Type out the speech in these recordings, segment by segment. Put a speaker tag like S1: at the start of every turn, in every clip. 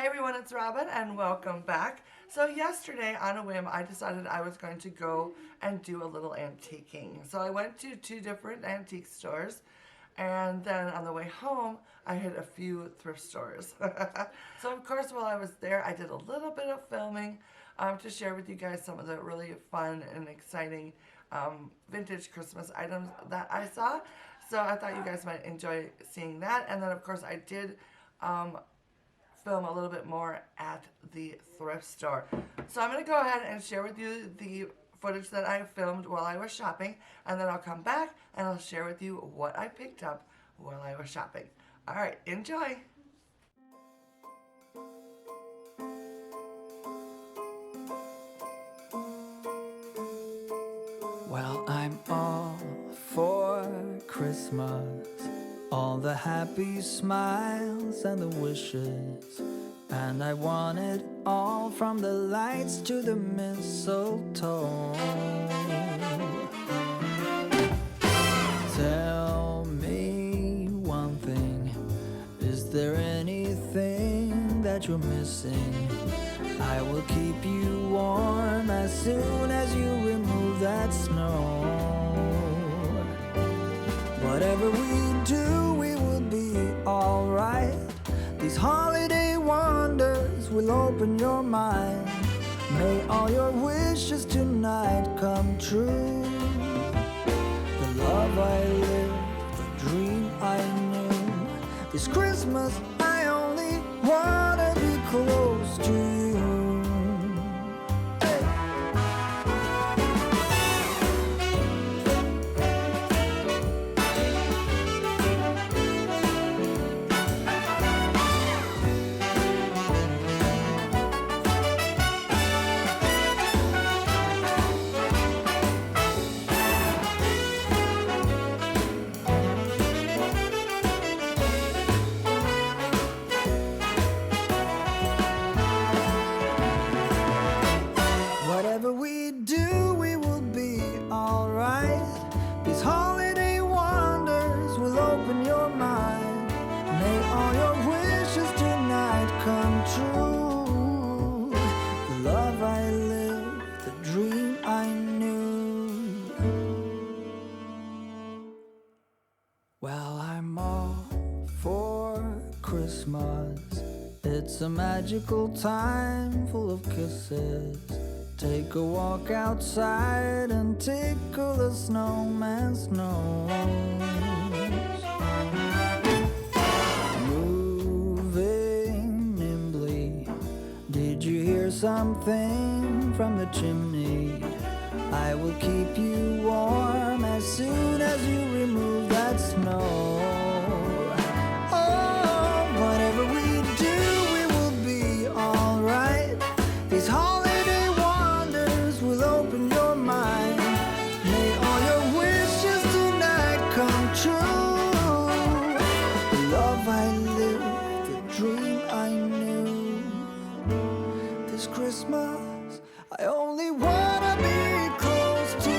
S1: everyone, it's Robin and welcome back. So yesterday on a whim I decided I was going to go and do a little antiquing. So I went to two different antique stores and then on the way home I hit a few thrift stores. So of course while I was there I did a little bit of filming to share with you guys some of the really fun and exciting vintage Christmas items that I saw. So I thought you guys might enjoy seeing that. And then of course I did film a little bit more at the thrift store. So I'm going to go ahead and share with you the footage that I filmed while I was shopping, and then I'll come back and I'll share with you what I picked up while I was shopping. Alright, enjoy!
S2: Well, I'm all for Christmas, all the happy smiles and the wishes, and I want it all from the lights to the mistletoe. Tell me one thing, is there anything that you're missing? I will keep you warm as soon as you remove that snow. Whatever we do, we will be alright. These holiday wonders will open your mind. May all your wishes tonight come true. The love I lived, the dream I knew. This Christmas I only wanna be close to you. Whatever we do, we will be alright. These holiday wonders will open your mind. May all your wishes tonight come true. The love I lived, the dream I knew. Well, I'm all for Christmas. It's a magical time full of kisses. Take a walk outside and tickle the snowman's nose. Moving nimbly, did you hear something from the chimney? I will keep you warm as soon as you remove that snow. Oh, whatever we do, we will be alright. These holiday wonders will open your mind. May all your wishes tonight come true. The love I lived, the dream I knew. This Christmas I only wanna be close to you.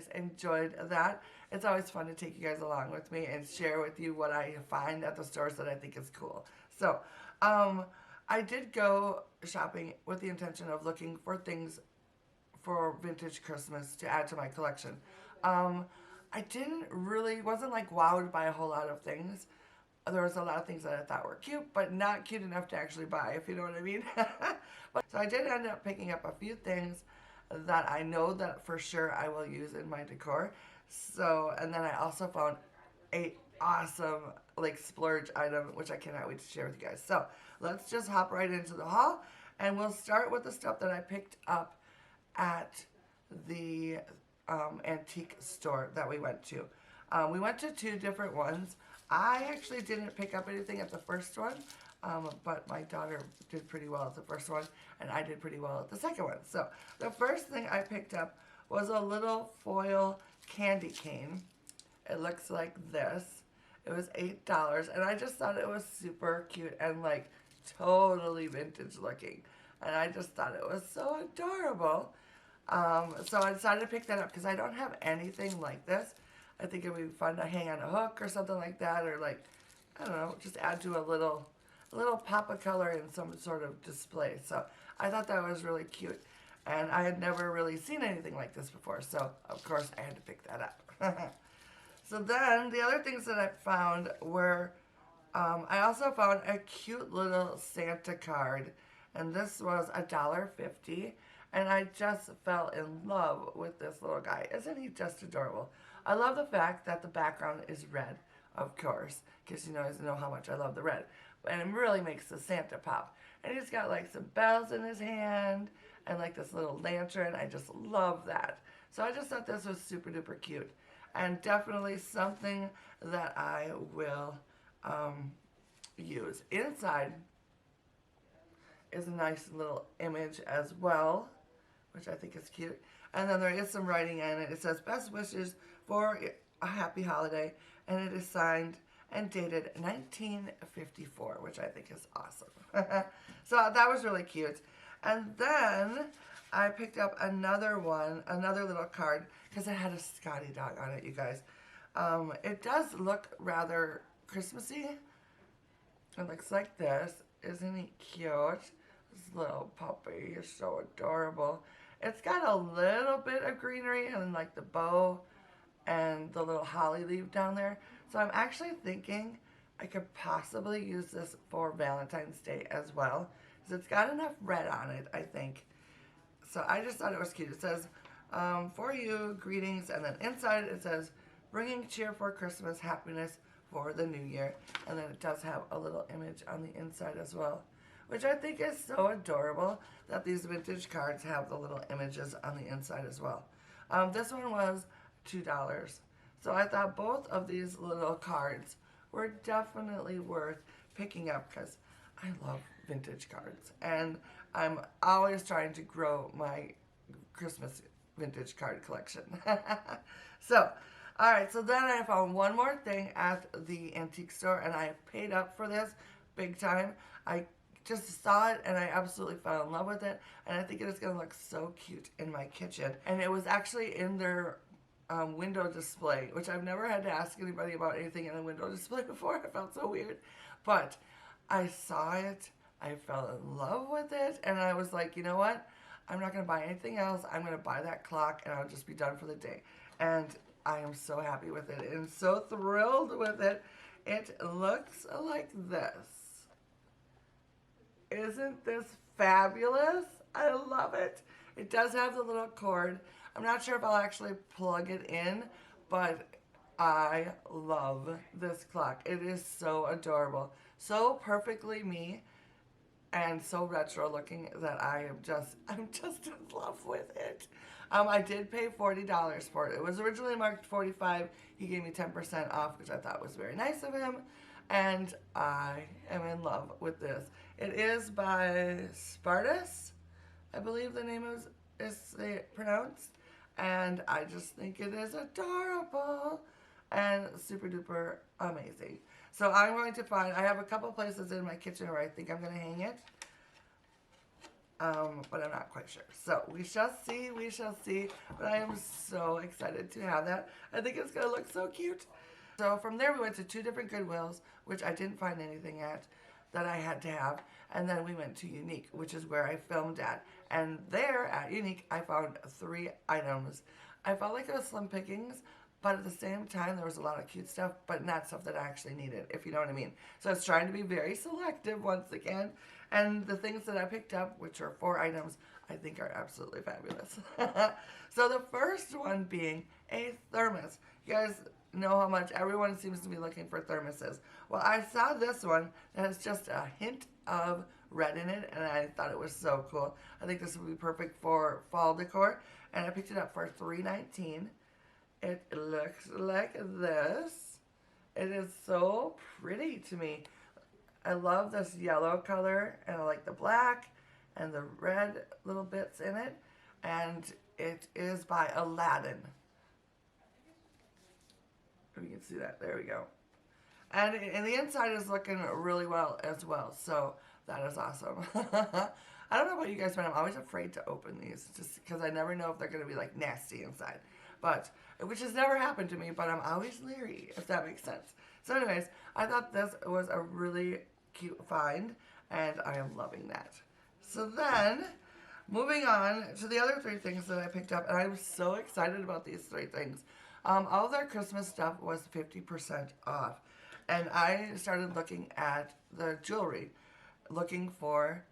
S1: guys enjoyed that. It's always fun to take you guys along with me and share with you what I find at the stores that I think is cool. So, I did go shopping with the intention of looking for things for vintage Christmas to add to my collection. I wasn't like wowed by a whole lot of things. There was a lot of things that I thought were cute, but not cute enough to actually buy, if you know what I mean. So I did end up picking up a few things that I know that for sure I will use in my decor. So, and then I also found a awesome like splurge item, which I cannot wait to share with you guys. So let's just hop right into the haul, and we'll start with the stuff that I picked up at the antique store that we went to. We went to two different ones. I actually didn't pick up anything at the first one, but my daughter did pretty well at the first one, and I did pretty well at the second one. So the first thing I picked up was a little foil candy cane. It looks like this. It was $8, and I just thought it was super cute and like totally vintage looking. And I just thought it was so adorable. So I decided to pick that up because I don't have anything like this. I think it would be fun to hang on a hook or something like that, or like, I don't know, just add to a little pop of color in some sort of display. So I thought that was really cute. And I had never really seen anything like this before, so of course I had to pick that up. So then the other things that I found were, I also found a cute little Santa card, and this was $1.50, and I just fell in love with this little guy. Isn't he just adorable? I love the fact that the background is red, of course, because you guys know how much I love the red, and it really makes the Santa pop. And he's got like some bells in his hand and like this little lantern. I just love that. So I just thought this was super duper cute, and definitely something that I will use. Inside is a nice little image as well, which I think is cute. And then there is some writing in it. It says, "Best wishes for a happy holiday," and it is signed and dated 1954, which I think is awesome. So that was really cute. And then I picked up another little card, because it had a Scotty dog on it, you guys. It does look rather Christmassy. It looks like this. Isn't he cute? This little puppy is so adorable. It's got a little bit of greenery and like the bow and the little holly leaf down there. So I'm actually thinking I could possibly use this for Valentine's Day as well, because it's got enough red on it, I think. So I just thought it was cute. It says, "For you, greetings," and then inside it says, "Bringing cheer for Christmas, happiness for the new year." And then it does have a little image on the inside as well, which I think is so adorable that these vintage cards have the little images on the inside as well. This one was $2. So I thought both of these little cards were definitely worth picking up, because I love vintage cards. And I'm always trying to grow my Christmas vintage card collection. So, alright, so then I found one more thing at the antique store, and I paid up for this big time. I just saw it and I absolutely fell in love with it, and I think it is going to look so cute in my kitchen. And it was actually in their window display, which I've never had to ask anybody about anything in a window display before. I felt so weird, but I saw it, I fell in love with it, and I was like, you know what, I'm not going to buy anything else. I'm going to buy that clock and I'll just be done for the day. And I am so happy with it and so thrilled with it. It looks like this. Isn't this fabulous? I love it. It does have the little cord. I'm not sure if I'll actually plug it in, but I love this clock. It is so adorable. So perfectly me and so retro looking that I'm just in love with it. I did pay $40 for it. It was originally marked $45. He gave me 10% off, which I thought was very nice of him. And I am in love with this. It is by Spartus, I believe the name is pronounced. And I just think it is adorable and super duper amazing. So I'm going to find, I have a couple places in my kitchen where I think I'm going to hang it. but I'm not quite sure. So we shall see, we shall see. But I am so excited to have that. I think it's going to look so cute. So from there we went to 2 different Goodwills, which I didn't find anything at that I had to have. And then we went to Unique, which is where I filmed at. And there at Unique, I found 3 items. I felt like it was slim pickings, but at the same time, there was a lot of cute stuff, but not stuff that I actually needed, if you know what I mean. So I was trying to be very selective once again. And the things that I picked up, which are 4 items, I think are absolutely fabulous. So the first one being a thermos. You guys know how much everyone seems to be looking for thermoses. Well, I saw this one that has just a hint of red in it, and I thought it was so cool. I think this would be perfect for fall decor, and I picked it up for $3.19. It looks like this. It is so pretty to me. I love this yellow color, and I like the black and the red little bits in it. And it is by Aladdin. If you can see that, there we go. And the inside is looking really well as well, so that is awesome. I don't know about you guys, but I'm always afraid to open these, just because I never know if they're going to be like nasty inside. But, which has never happened to me, but I'm always leery, if that makes sense. So anyways, I thought this was a really cute find, and I am loving that. So then, moving on to the other 3 things that I picked up, and I was so excited about these 3 things. All of their Christmas stuff was 50% off. And I started looking at the jewelry, looking for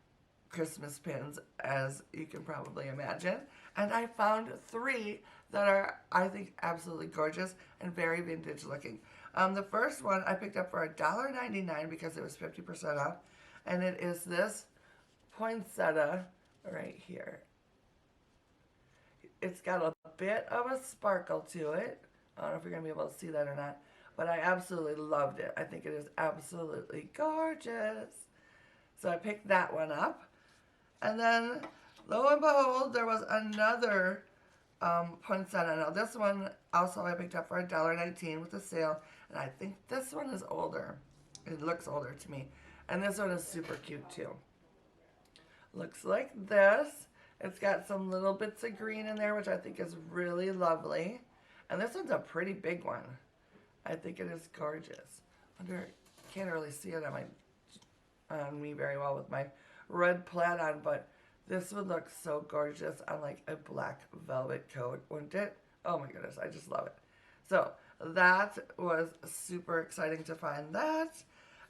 S1: Christmas pins, as you can probably imagine. And I found 3 that are, I think, absolutely gorgeous and very vintage looking. The first one I picked up for $1.99 because it was 50% off. And it is this poinsettia right here. It's got a bit of a sparkle to it. I don't know if you're going to be able to see that or not. But I absolutely loved it. I think it is absolutely gorgeous. So I picked that one up. And then, lo and behold, there was another poinsettia. Now this one also I picked up for $1.19 with a sale. And I think this one is older. It looks older to me. And this one is super cute too. Looks like this. It's got some little bits of green in there, which I think is really lovely. And this one's a pretty big one. I think it is gorgeous. Can't really see it on me very well with my red plaid on, but this would look so gorgeous on like a black velvet coat, wouldn't it? Oh my goodness, I just love it. So that was super exciting to find that.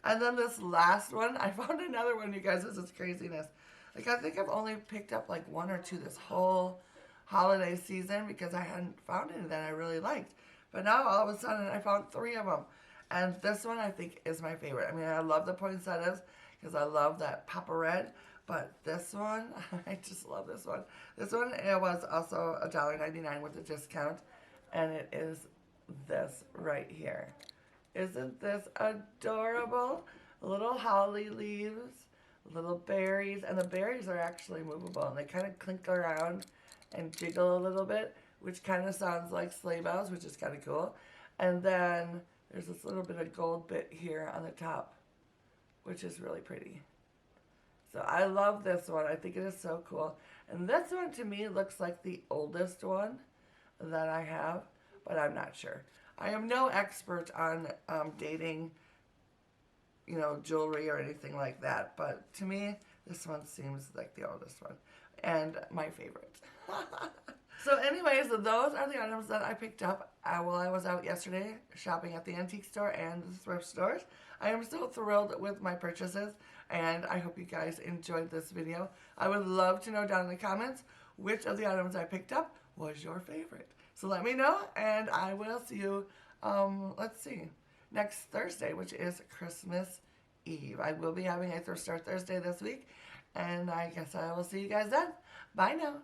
S1: And then this last one, I found another one, you guys. This is craziness. Like, I think I've only picked up like 1 or 2 this whole holiday season because I hadn't found any that I really liked. But now all of a sudden I found 3 of them. And this one I think is my favorite. I mean, I love the poinsettias because I love that pop of red. But this one, I just love this one. This one, it was also $1.99 with a discount. And it is this right here. Isn't this adorable? Little holly leaves, little berries. And the berries are actually movable. And they kind of clink around and jiggle a little bit, which kind of sounds like sleigh bells, which is kind of cool. And then there's this little bit of gold bit here on the top, which is really pretty. So I love this one. I think it is so cool. And this one to me looks like the oldest one that I have, but I'm not sure. I am no expert on dating, you know, jewelry or anything like that, but to me, this one seems like the oldest one and my favorite. So anyways, those are the items that I picked up while I was out yesterday shopping at the antique store and the thrift stores. I am so thrilled with my purchases, and I hope you guys enjoyed this video. I would love to know down in the comments which of the items I picked up was your favorite. So let me know, and I will see you, let's see, next Thursday, which is Christmas Eve. I will be having a Thrift Store Thursday this week, and I guess I will see you guys then. Bye now.